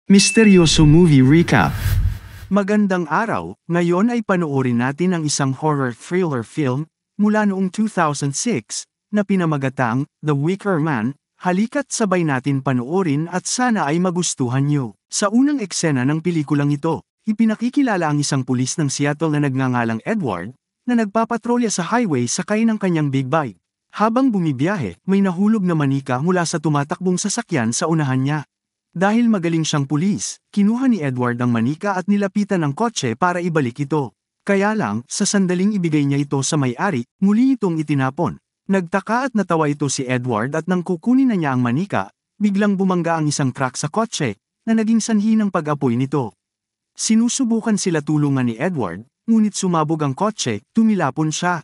Misteryoso Movie Recap. Magandang araw, ngayon ay panoorin natin ang isang horror thriller film mula noong 2006 na pinamagatang The Wicker Man. Halika't sabay natin panoorin at sana ay magustuhan nyo. Sa unang eksena ng pelikulang ito, ipinakikilala ang isang pulis ng Seattle na nagngangalang Edward na nagpapatrolya sa highway sakay ng kanyang big bike. Habang bumibiyahe, may nahulog na manika mula sa tumatakbong sasakyan sa unahan niya. Dahil magaling siyang pulis, kinuha ni Edward ang manika at nilapitan ng kotse para ibalik ito. Kaya lang, sa sandaling ibigay niya ito sa may-ari, muli itong itinapon. Nagtaka at natawa ito si Edward at nang kukunin na niya ang manika, biglang bumangga ang isang truck sa kotse, na naging sanhi ng pag-apoy nito. Sinusubukan sila tulungan ni Edward, ngunit sumabog ang kotse, tumilapon siya.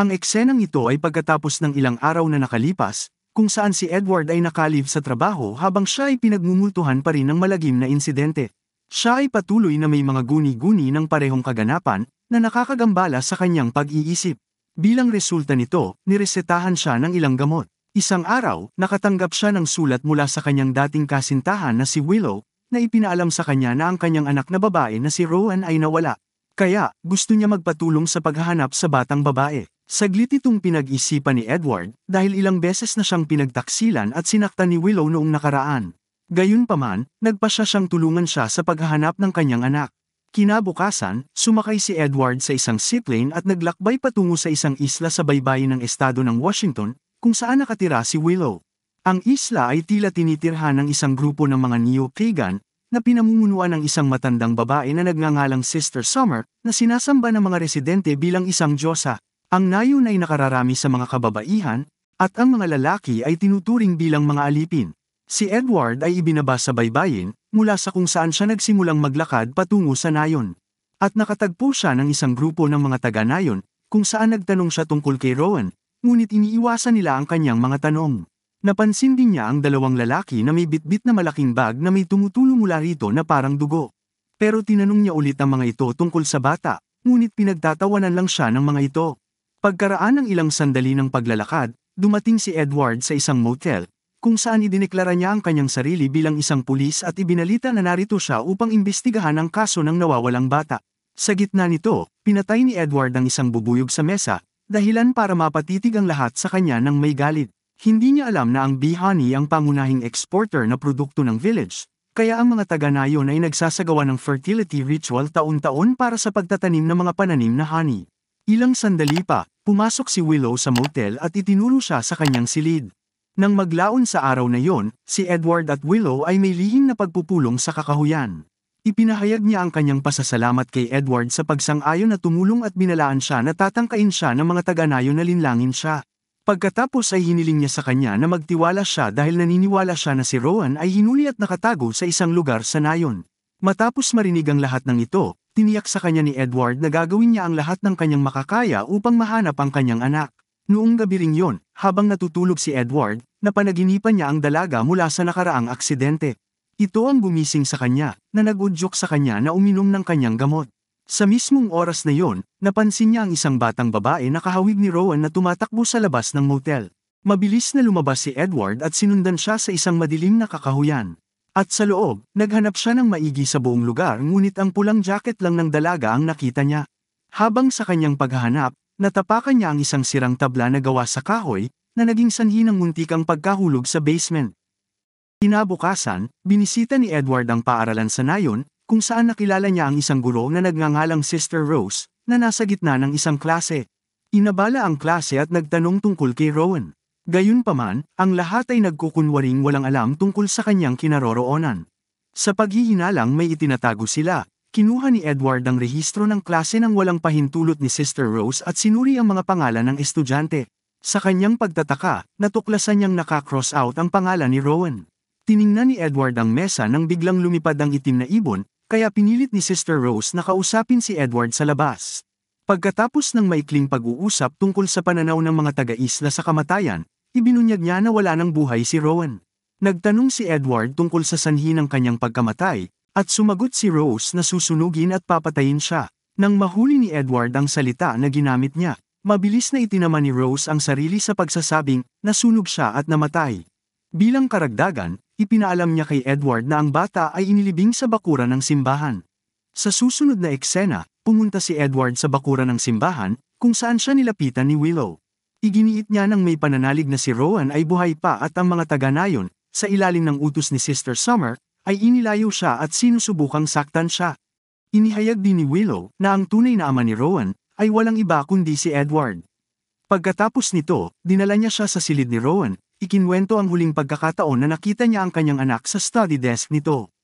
Ang eksenang ito ay pagkatapos ng ilang araw na nakalipas, kung saan si Edward ay nakalib sa trabaho habang siya ay pinagmumultuhan pa rin ng malagim na insidente. Siya ay patuloy na may mga guni-guni ng parehong kaganapan na nakakagambala sa kanyang pag-iisip. Bilang resulta nito, niresetahan siya ng ilang gamot. Isang araw, nakatanggap siya ng sulat mula sa kanyang dating kasintahan na si Willow, na ipinaalam sa kanya na ang kanyang anak na babae na si Rowan ay nawala. Kaya, gusto niya magpatulong sa paghahanap sa batang babae. Saglit itong pinag-isipan ni Edward dahil ilang beses na siyang pinagtaksilan at sinaktan ni Willow noong nakaraan. Gayunpaman, nagpasya siyang tulungan siya sa paghahanap ng kanyang anak. Kinabukasan, sumakay si Edward sa isang seaplane at naglakbay patungo sa isang isla sa baybayin ng estado ng Washington, kung saan nakatira si Willow. Ang isla ay tila tinitirhan ng isang grupo ng mga neo-pagan na pinamumunuan ng isang matandang babae na nagngangalang Sister Summer na sinasamba ng mga residente bilang isang diyosa. Ang nayon ay nakararami sa mga kababaihan, at ang mga lalaki ay tinuturing bilang mga alipin. Si Edward ay ibinaba sa baybayin, mula sa kung saan siya nagsimulang maglakad patungo sa nayon. At nakatagpo siya ng isang grupo ng mga taga-nayon, kung saan nagtanong siya tungkol kay Rowan, ngunit iniiwasan nila ang kanyang mga tanong. Napansin din niya ang dalawang lalaki na may bitbit na malaking bag na may tumutulo mula rito na parang dugo. Pero tinanong niya ulit ang mga ito tungkol sa bata, ngunit pinagtatawanan lang siya ng mga ito. Pagkaraan ng ilang sandali ng paglalakad, dumating si Edward sa isang motel, kung saan idineklara niya ang kanyang sarili bilang isang pulis at ibinalita na narito siya upang imbestigahan ang kaso ng nawawalang bata. Sa gitna nito, pinatay ni Edward ang isang bubuyog sa mesa, dahilan para mapatitig ang lahat sa kanya ng may galit. Hindi niya alam na ang bee honey ang pangunahing exporter na produkto ng village, kaya ang mga taga-nayon ay nagsasagawa ng fertility ritual taon-taon para sa pagtatanim ng mga pananim na honey. Ilang sandali pa, pumasok si Willow sa motel at itinuro siya sa kanyang silid. Nang maglaon sa araw na yon, si Edward at Willow ay may lihim na pagpupulong sa kakahuyan. Ipinahayag niya ang kanyang pasasalamat kay Edward sa pagsang-ayon na tumulong at binalaan siya na tatangkain siya ng mga taga-nayon na linlangin siya. Pagkatapos ay hiniling niya sa kanya na magtiwala siya dahil naniniwala siya na si Rowan ay hinuli at nakatago sa isang lugar sa nayon. Matapos marinig ang lahat ng ito, tiniyak sa kanya ni Edward na gagawin niya ang lahat ng kanyang makakaya upang mahanap ang kanyang anak. Noong gabi ring yon, habang natutulog si Edward, napanaginipan niya ang dalaga mula sa nakaraang aksidente. Ito ang gumising sa kanya, na nag-udyok sa kanya na uminom ng kanyang gamot. Sa mismong oras na yon, napansin niya ang isang batang babae na kahawig ni Rowan na tumatakbo sa labas ng motel. Mabilis na lumabas si Edward at sinundan siya sa isang madilim na kakahuyan. At sa loob, naghanap siya ng maigi sa buong lugar ngunit ang pulang jacket lang ng dalaga ang nakita niya. Habang sa kanyang paghahanap, natapakan niya ang isang sirang tabla na gawa sa kahoy, na naging sanhi ng muntikang pagkahulog sa basement. Kinabukasan, binisita ni Edward ang paaralan sa nayon, kung saan nakilala niya ang isang guro na nagngangalang Sister Rose, na nasa gitna ng isang klase. Inabala ang klase at nagtanong tungkol kay Rowan. Gayunpaman, ang lahat ay nagkukunwaring walang alam tungkol sa kanyang kinaroroonan. Sa paghihinalang may itinatago sila, kinuha ni Edward ang rehistro ng klase ng walang pahintulot ni Sister Rose at sinuri ang mga pangalan ng estudyante. Sa kanyang pagtataka, natuklasan niyang naka-cross out ang pangalan ni Rowan. Tiningnan ni Edward ang mesa nang biglang lumipad ang itim na ibon, kaya pinilit ni Sister Rose na kausapin si Edward sa labas. Pagkatapos ng maikling pag-uusap tungkol sa pananaw ng mga taga-isla sa kamatayan, ibinunyag niya na wala ng buhay si Rowan. Nagtanong si Edward tungkol sa sanhi ng kanyang pagkamatay, at sumagot si Rose na susunugin at papatayin siya. Nang mahuli ni Edward ang salita na ginamit niya, mabilis na itinama ni Rose ang sarili sa pagsasabing, nasunog siya at namatay. Bilang karagdagan, ipinaalam niya kay Edward na ang bata ay inilibing sa bakuran ng simbahan. Sa susunod na eksena, pumunta si Edward sa bakuran ng simbahan, kung saan siya nilapitan ni Willow. Iginiit niya nang may pananalig na si Rowan ay buhay pa at ang mga taga-nayon, sa ilalim ng utos ni Sister Summer, ay inilayo siya at sinusubukang saktan siya. Inihayag din ni Willow na ang tunay na ama ni Rowan ay walang iba kundi si Edward. Pagkatapos nito, dinala niya siya sa silid ni Rowan, ikinwento ang huling pagkakataon na nakita niya ang kanyang anak sa study desk nito.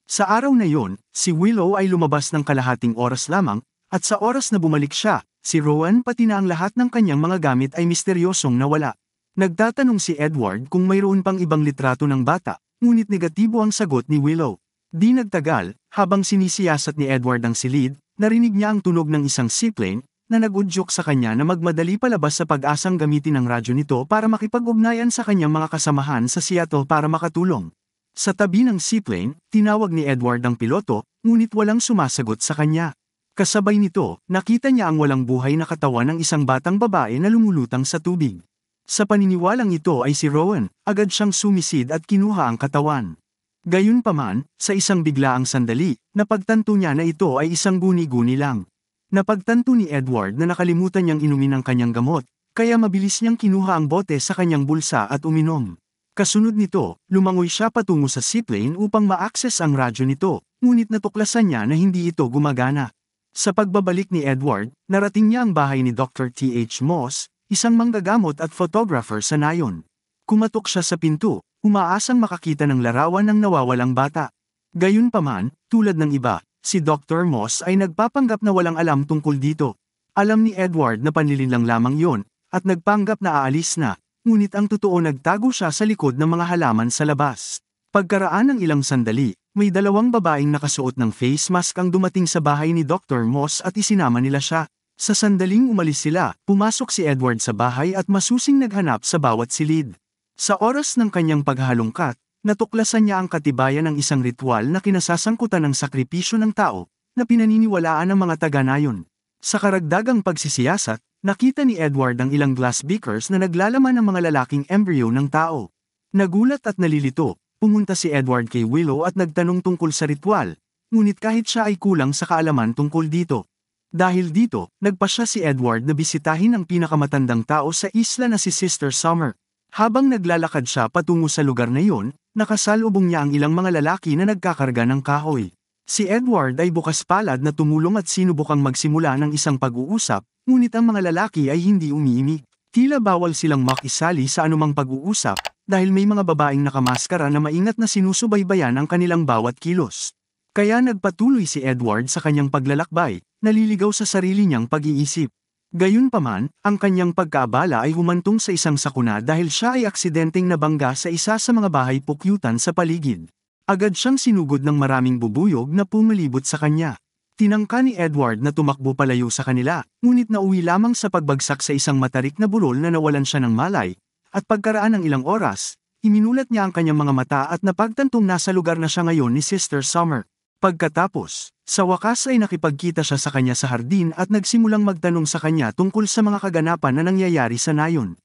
Sa araw na yon, si Willow ay lumabas ng kalahating oras lamang, at sa oras na bumalik siya, si Rowan pati na ang lahat ng kanyang mga gamit ay misteryosong nawala. Nagtatanong si Edward kung mayroon pang ibang litrato ng bata, ngunit negatibo ang sagot ni Willow. Di nagtagal, habang sinisiyasat ni Edward ang silid, narinig niya ang tunog ng isang seaplane, na nag-udyok sa kanya na magmadali palabas sa pag-asang gamitin ang radyo nito para makipag-ugnayan sa kanyang mga kasamahan sa Seattle para makatulong. Sa tabi ng seaplane, tinawag ni Edward ang piloto, ngunit walang sumasagot sa kanya. Kasabay nito, nakita niya ang walang buhay na katawan ng isang batang babae na lumulutang sa tubig. Sa paniniwalang ito ay si Rowan, agad siyang sumisid at kinuha ang katawan. Gayunpaman, sa isang biglaang sandali, napagtanto niya na ito ay isang guni-guni lang. Napagtanto ni Edward na nakalimutan niyang inumin ang kanyang gamot, kaya mabilis niyang kinuha ang bote sa kanyang bulsa at uminom. Kasunod nito, lumangoy siya patungo sa seaplane upang ma-access ang radyo nito, ngunit natuklasan niya na hindi ito gumagana. Sa pagbabalik ni Edward, narating niya ang bahay ni Dr. T.H. Moss, isang manggagamot at photographer sa nayon. Kumatok siya sa pinto, umaasang makakita ng larawan ng nawawalang bata. Gayunpaman, tulad ng iba, si Dr. Moss ay nagpapanggap na walang alam tungkol dito. Alam ni Edward na panlilinlang lamang yon, at nagpanggap na aalis na, ngunit ang totoo nagtago siya sa likod ng mga halaman sa labas. Pagkaraan ng ilang sandali, may dalawang babaeng nakasuot ng face mask ang dumating sa bahay ni Dr. Moss at isinama nila siya. Sa sandaling umalis sila, pumasok si Edward sa bahay at masusing naghanap sa bawat silid. Sa oras ng kanyang paghalungkat, natuklasan niya ang katibayan ng isang ritual na kinasasangkutan ng sakripisyo ng tao, na pinaniniwalaan ng mga taga-nayon. Sa karagdagang pagsisiyasat, nakita ni Edward ang ilang glass beakers na naglalaman ng mga lalaking embryo ng tao. Nagulat at nalilito, pumunta si Edward kay Willow at nagtanong tungkol sa ritual, ngunit kahit siya ay kulang sa kaalaman tungkol dito. Dahil dito, nagpasya si Edward na bisitahin ang pinakamatandang tao sa isla na si Sister Summer. Habang naglalakad siya patungo sa lugar na iyon, nakasalubong niya ang ilang mga lalaki na nagkakarga ng kahoy. Si Edward ay bukas palad na tumulong at sinubukang magsimula ng isang pag-uusap, ngunit ang mga lalaki ay hindi umiimik. Tila bawal silang makisali sa anumang pag-uusap, dahil may mga babaeng nakamaskara na maingat na sinusubaybayan ang kanilang bawat kilos. Kaya nagpatuloy si Edward sa kanyang paglalakbay, naliligaw sa sarili niyang pag-iisip. Gayunpaman, ang kanyang pagkaabala ay humantong sa isang sakuna dahil siya ay aksidenteng nabangga sa isa sa mga bahay pukyutan sa paligid. Agad siyang sinugod ng maraming bubuyog na pumalibot sa kanya. Tinangka ni Edward na tumakbo palayo sa kanila, ngunit nauwi lamang sa pagbagsak sa isang matarik na burol na nawalan siya ng malay, at pagkaraan ng ilang oras, iminulat niya ang kanyang mga mata at napagtantong nasa lugar na siya ngayon ni Sister Summer. Pagkatapos, sa wakas ay nakipagkita siya sa kanya sa hardin at nagsimulang magtanong sa kanya tungkol sa mga kaganapan na nangyayari sa nayon.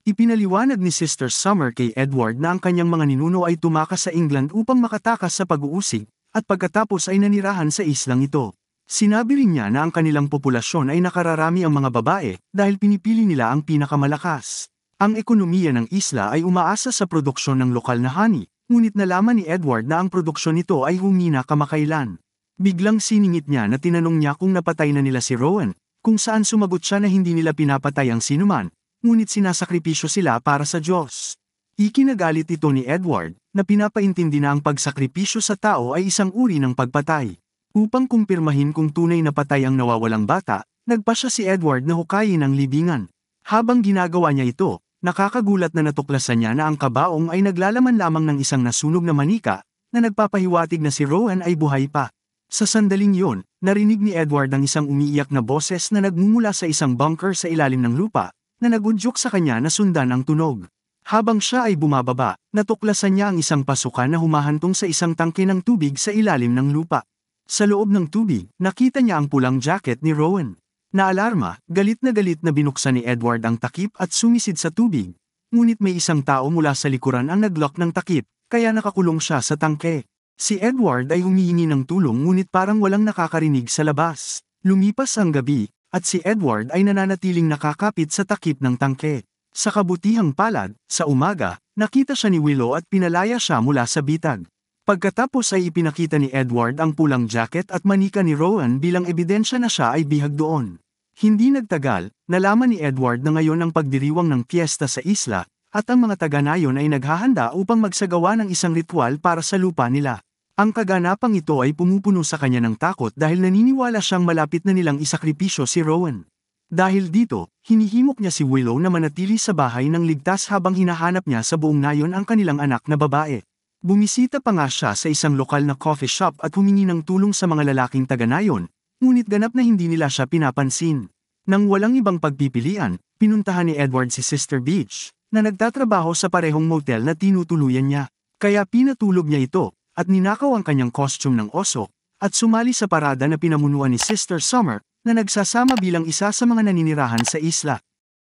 Ipinaliwanag ni Sister Summer kay Edward na ang kanyang mga ninuno ay tumakas sa England upang makatakas sa pag-uusig, at pagkatapos ay nanirahan sa islang ito. Sinabi rin niya na ang kanilang populasyon ay nakararami ang mga babae dahil pinipili nila ang pinakamalakas. Ang ekonomiya ng isla ay umaasa sa produksyon ng lokal na honey, ngunit nalaman ni Edward na ang produksyon nito ay humina kamakailan. Biglang siningit niya na tinanong niya kung napatay na nila si Rowan, kung saan sumagot siya na hindi nila pinapatay ang sinuman, ngunit sinasakripisyo sila para sa Diyos. Ikinagalit ito ni Edward, na pinapaintindi na ang pagsakripisyo sa tao ay isang uri ng pagpatay. Upang kumpirmahin kung tunay na patay ang nawawalang bata, nagpasya si Edward na hukayin ang libingan. Habang ginagawa niya ito, nakakagulat na natuklasan niya na ang kabaong ay naglalaman lamang ng isang nasunog na manika, na nagpapahiwatig na si Rowan ay buhay pa. Sa sandaling yon, narinig ni Edward ang isang umiiyak na boses na nagmumula sa isang bunker sa ilalim ng lupa, na nagudyok sa kanya na sundan ang tunog. Habang siya ay bumababa, natuklasan niya ang isang pasukan na humahantong sa isang tangke ng tubig sa ilalim ng lupa. Sa loob ng tubig, nakita niya ang pulang jacket ni Rowan. Naalarma, galit na binuksan ni Edward ang takip at sumisid sa tubig. Ngunit may isang tao mula sa likuran ang naglock ng takip, kaya nakakulong siya sa tangke. Si Edward ay humihingi ng tulong ngunit parang walang nakakarinig sa labas. Lumipas ang gabi, at si Edward ay nananatiling nakakapit sa takip ng tangke. Sa kabutihang palad, sa umaga, nakita siya ni Willow at pinalaya siya mula sa bitag. Pagkatapos ay ipinakita ni Edward ang pulang jacket at manika ni Rowan bilang ebidensya na siya ay bihag doon. Hindi nagtagal, nalaman ni Edward na ngayon ang pagdiriwang ng piyesta sa isla, at ang mga taga-nayon ay naghahanda upang magsagawa ng isang ritual para sa lupa nila. Ang kaganapang ito ay pumupuno sa kanya ng takot dahil naniniwala siyang malapit na nilang isakripisyo si Rowan. Dahil dito, hinihimok niya si Willow na manatili sa bahay ng ligtas habang hinahanap niya sa buong nayon ang kanilang anak na babae. Bumisita pa nga siya sa isang lokal na coffee shop at humingi ng tulong sa mga lalaking taga-nayon, ngunit ganap na hindi nila siya pinapansin. Nang walang ibang pagpipilian, pinuntahan ni Edward si Sister Beach, na nagtatrabaho sa parehong motel na tinutuluyan niya. Kaya pinatulog niya ito, at ninakaw ang kanyang costume ng oso, at sumali sa parada na pinamunuan ni Sister Summer, na nagsasama bilang isa sa mga naninirahan sa isla.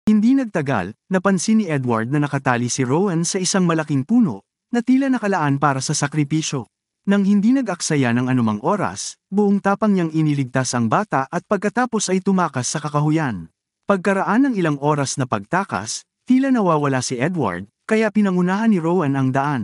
Hindi nagtagal, napansin ni Edward na nakatali si Rowan sa isang malaking puno, na tila nakalaan para sa sakripisyo. Nang hindi nag-aksaya ng anumang oras, buong tapang niyang iniligtas ang bata at pagkatapos ay tumakas sa kakahuyan. Pagkaraan ng ilang oras na pagtakas, tila nawawala si Edward, kaya pinangunahan ni Rowan ang daan.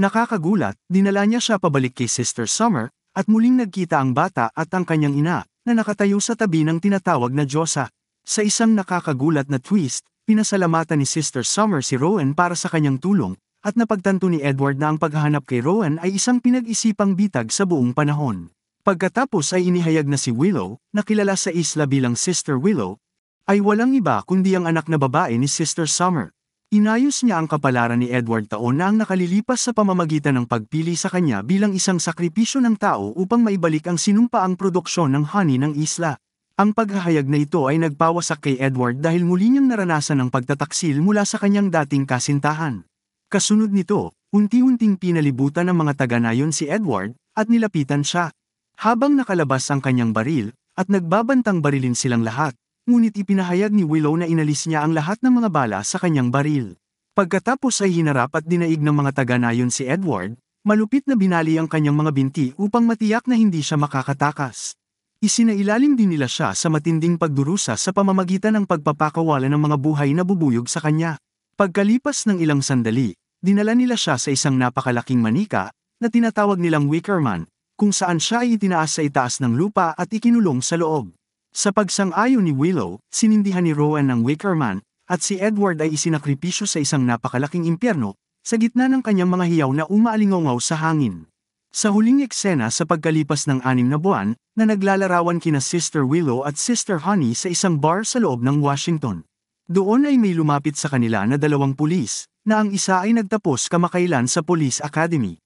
Nakakagulat, dinala niya siya pabalik kay Sister Summer, at muling nagkita ang bata at ang kanyang ina, na nakatayo sa tabi ng tinatawag na Diyosa. Sa isang nakakagulat na twist, pinasalamatan ni Sister Summer si Rowan para sa kanyang tulong, at napagtanto ni Edward na ang paghahanap kay Rowan ay isang pinag-isipang bitag sa buong panahon. Pagkatapos ay inihayag na si Willow, na kilala sa isla bilang Sister Willow, ay walang iba kundi ang anak na babae ni Sister Summer. Inayos niya ang kapalaran ni Edward taon na ang nakalilipas sa pamamagitan ng pagpili sa kanya bilang isang sakripisyo ng tao upang maibalik ang sinumpaang produksyon ng honey ng isla. Ang paghahayag na ito ay nagpawasak kay Edward dahil muli niyang naranasan ang pagtataksil mula sa kanyang dating kasintahan. Kasunod nito, unti-unting pinalibutan ng mga taga-nayon si Edward, at nilapitan siya. Habang nakalabas ang kanyang baril, at nagbabantang barilin silang lahat, ngunit ipinahayag ni Willow na inalis niya ang lahat ng mga bala sa kanyang baril. Pagkatapos ay hinarap at dinaig ng mga taga-nayon si Edward, malupit na binali ang kanyang mga binti upang matiyak na hindi siya makakatakas. Isinailalim din nila siya sa matinding pagdurusa sa pamamagitan ng pagpapakawala ng mga buhay na bubuyog sa kanya. Pagkalipas ng ilang sandali, dinala nila siya sa isang napakalaking manika, na tinatawag nilang Wickerman, kung saan siya ay itinaas sa itaas ng lupa at ikinulong sa loob. Sa pagsang-ayon ni Willow, sinindihan ni Rowan ng Wickerman, at si Edward ay isinakripisyo sa isang napakalaking impyerno, sa gitna ng kanyang mga hiyaw na umaalingaw sa hangin. Sa huling eksena sa pagkalipas ng 6 na buwan, na naglalarawan kina Sister Willow at Sister Honey sa isang bar sa loob ng Washington. Doon ay may lumapit sa kanila na 2 pulis, na ang isa ay nagtapos kamakailan sa Police Academy.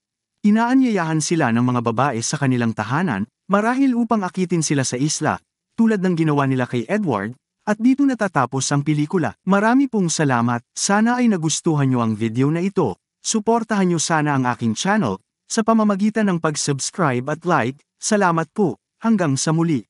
Inaanyayahan sila ng mga babae sa kanilang tahanan, marahil upang akitin sila sa isla, tulad ng ginawa nila kay Edward, at dito natatapos ang pelikula. Marami pong salamat, sana ay nagustuhan nyo ang video na ito, suportahan nyo sana ang aking channel, sa pamamagitan ng pag-subscribe at like, salamat po, hanggang sa muli.